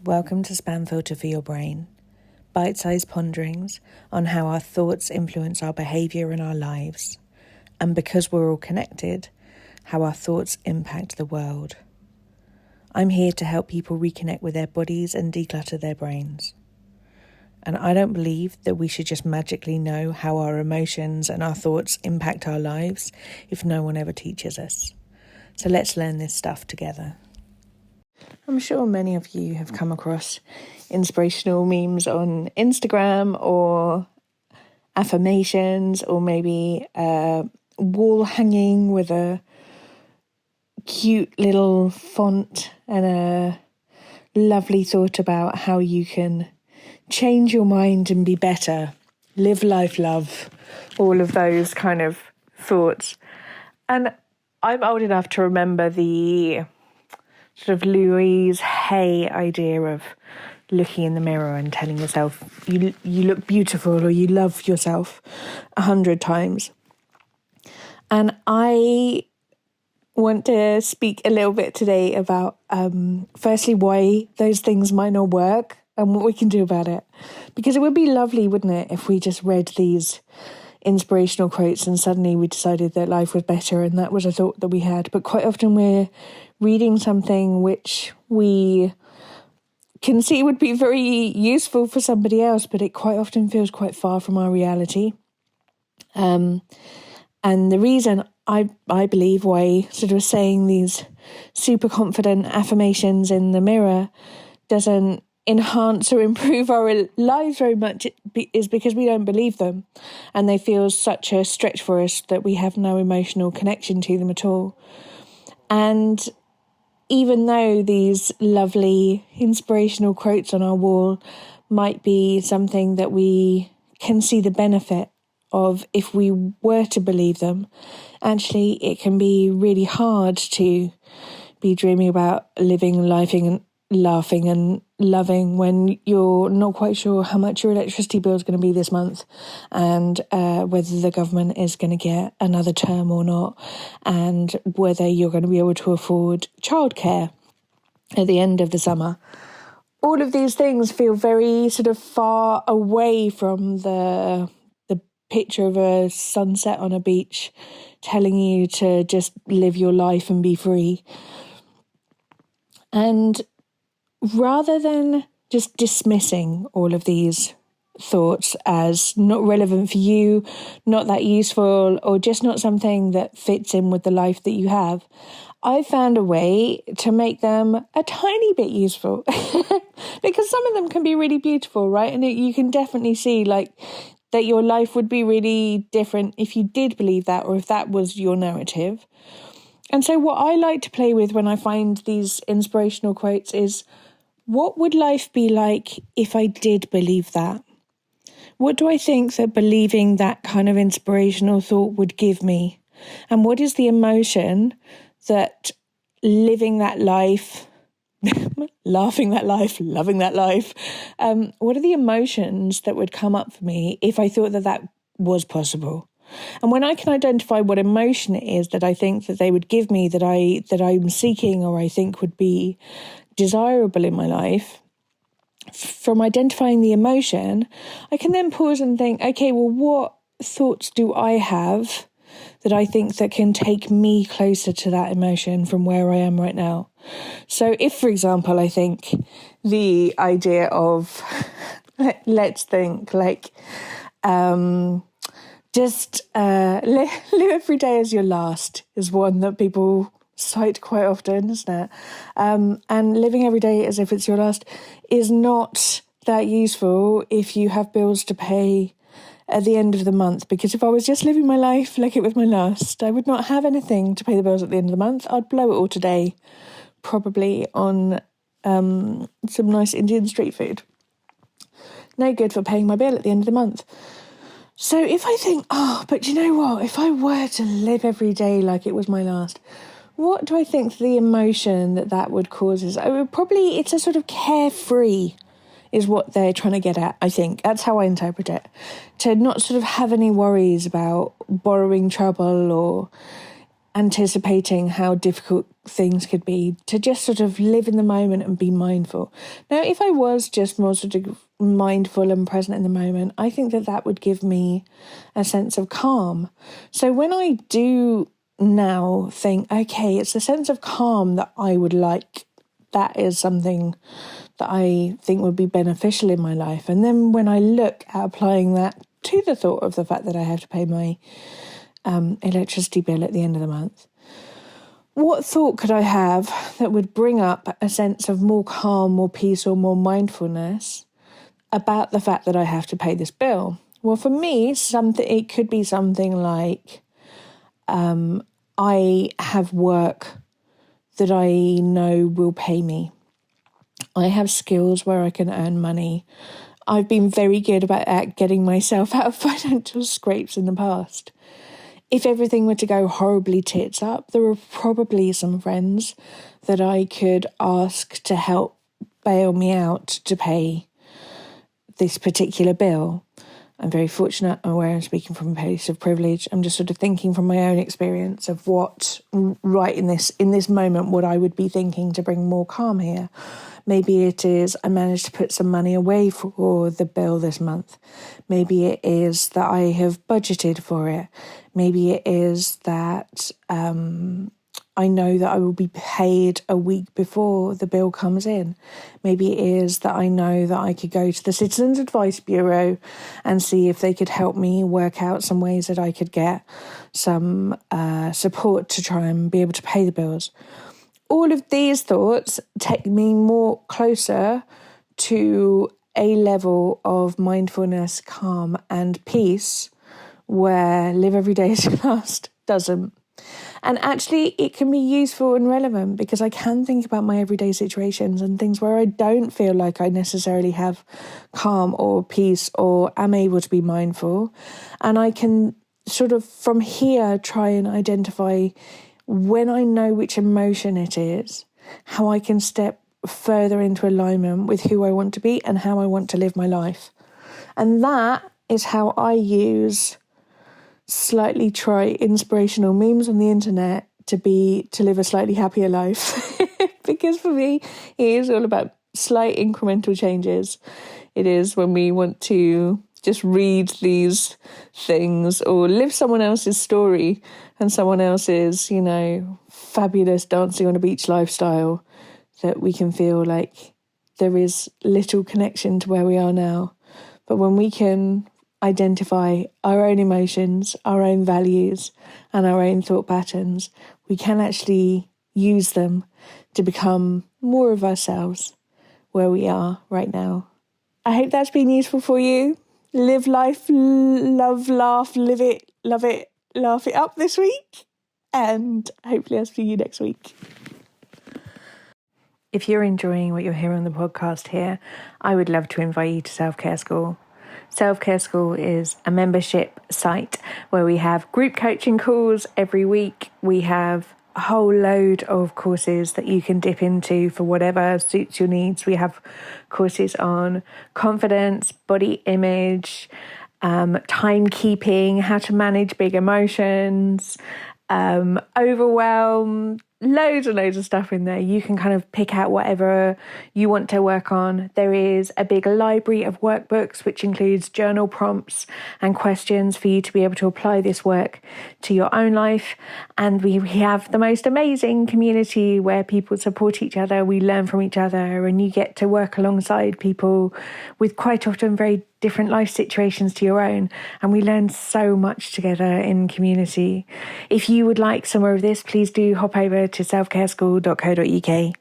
Welcome to Spam Filter for Your Brain, bite-sized ponderings on how our thoughts influence our behaviour and our lives, and because we're all connected, how our thoughts impact the world. I'm here to help people reconnect with their bodies and declutter their brains. And I don't believe that we should just magically know how our emotions and our thoughts impact our lives if no one ever teaches us. So let's learn this stuff together. I'm sure many of you have come across inspirational memes on Instagram or affirmations, or maybe a wall hanging with a cute little font and a lovely thought about how you can change your mind and be better, live life, love, all of those kind of thoughts. And I'm old enough to remember the sort of Louise Hay idea of looking in the mirror and telling yourself you look beautiful or you love yourself 100 times. And I want to speak a little bit today about firstly why those things might not work and what we can do about it. Because it would be lovely, wouldn't it, if we just read these inspirational quotes and suddenly we decided that life was better and that was a thought that we had. But quite often we're reading something which we can see would be very useful for somebody else, but it quite often feels quite far from our reality. And the reason I believe why sort of saying these super confident affirmations in the mirror doesn't enhance or improve our lives very much is because we don't believe them, and they feel such a stretch for us that we have no emotional connection to them at all. And even though these lovely inspirational quotes on our wall might be something that we can see the benefit of if we were to believe them, actually it can be really hard to be dreaming about living, laughing and loving when you're not quite sure how much your electricity bill is going to be this month, and whether the government is going to get another term or not, and whether you're going to be able to afford childcare at the end of the summer. All of these things feel very sort of far away from the picture of a sunset on a beach telling you to just live your life and be free. And rather than just dismissing all of these thoughts as not relevant for you, not that useful, or just not something that fits in with the life that you have, I found a way to make them a tiny bit useful. Because some of them can be really beautiful, right? And you can definitely see that your life would be really different if you did believe that, or if that was your narrative. And so what I like to play with when I find these inspirational quotes is, what would life be like if I did believe that? What do I think that believing that kind of inspirational thought would give me? And what is the emotion that living that life, laughing that life, loving that life, what are the emotions that would come up for me if I thought that was possible? And when I can identify what emotion it is that I think that they would give me, that I'm seeking, or I think would be desirable in my life, from identifying the emotion, I can then pause and think, okay, well, what thoughts do I have that I think that can take me closer to that emotion from where I am right now? So if, for example, I think the idea of, let's think just live every day as your last is one that people cite quite often, isn't it? And living every day as if it's your last is not that useful if you have bills to pay at the end of the month. Because if I was just living my life like it was my last, I would not have anything to pay the bills at the end of the month. I'd blow it all today, probably on some nice Indian street food. No good for paying my bill at the end of the month. So if I think, but you know what? If I were to live every day like it was my last, what do I think the emotion that would cause is? It's a sort of carefree is what they're trying to get at, I think. That's how I interpret it. To not sort of have any worries about borrowing trouble or anticipating how difficult things could be, to just sort of live in the moment and be mindful. Now, if I was just more sort of mindful and present in the moment, I think that would give me a sense of calm. So when I do now think, okay, it's a sense of calm that I would like, that is something that I think would be beneficial in my life. And then when I look at applying that to the thought of the fact that I have to pay my electricity bill at the end of the month, what thought could I have that would bring up a sense of more calm, more peace, or more mindfulness about the fact that I have to pay this bill? Well, for me, it could be something like, I have work that I know will pay me. I have skills where I can earn money. I've been very good at getting myself out of financial scrapes in the past. If everything were to go horribly tits up, there are probably some friends that I could ask to help bail me out to pay this particular bill. I'm very fortunate. I'm aware I'm speaking from a place of privilege. I'm just sort of thinking from my own experience of what, right in this moment, what I would be thinking to bring more calm here. Maybe it is I managed to put some money away for the bill this month. Maybe it is that I have budgeted for it. Maybe it is that I know that I will be paid a week before the bill comes in. Maybe it is that I know that I could go to the Citizens Advice Bureau and see if they could help me work out some ways that I could get some support to try and be able to pay the bills. All of these thoughts take me more closer to a level of mindfulness, calm and peace where live every day as you last doesn't. And actually it can be useful and relevant because I can think about my everyday situations and things where I don't feel like I necessarily have calm or peace or am able to be mindful. And I can sort of from here try and identify, when I know which emotion it is, how I can step further into alignment with who I want to be and how I want to live my life. And that is how I use slightly inspirational memes on the internet to live a slightly happier life. Because for me, it is all about slight incremental changes. It is when we want to just read these things or live someone else's story and someone else's, fabulous dancing on a beach lifestyle, that we can feel like there is little connection to where we are now. But when we can identify our own emotions, our own values, and our own thought patterns, we can actually use them to become more of ourselves where we are right now. I hope that's been useful for you. Live life, love, laugh, live it, love it, laugh it up this week. And hopefully I'll see you next week. If you're enjoying what you're hearing on the podcast here, I would love to invite you to Self-Care School. Self-Care School is a membership site where we have group coaching calls every week. We have a whole load of courses that you can dip into for whatever suits your needs. We have courses on confidence, body image, timekeeping, how to manage big emotions, overwhelm, loads and loads of stuff in there. You can kind of pick out whatever you want to work on. There is a big library of workbooks, which includes journal prompts and questions for you to be able to apply this work to your own life. And we have the most amazing community where people support each other. We learn from each other, and you get to work alongside people with quite often very different life situations to your own, and we learn so much together in community. If you would like some more of this, please do hop over to selfcareschool.co.uk.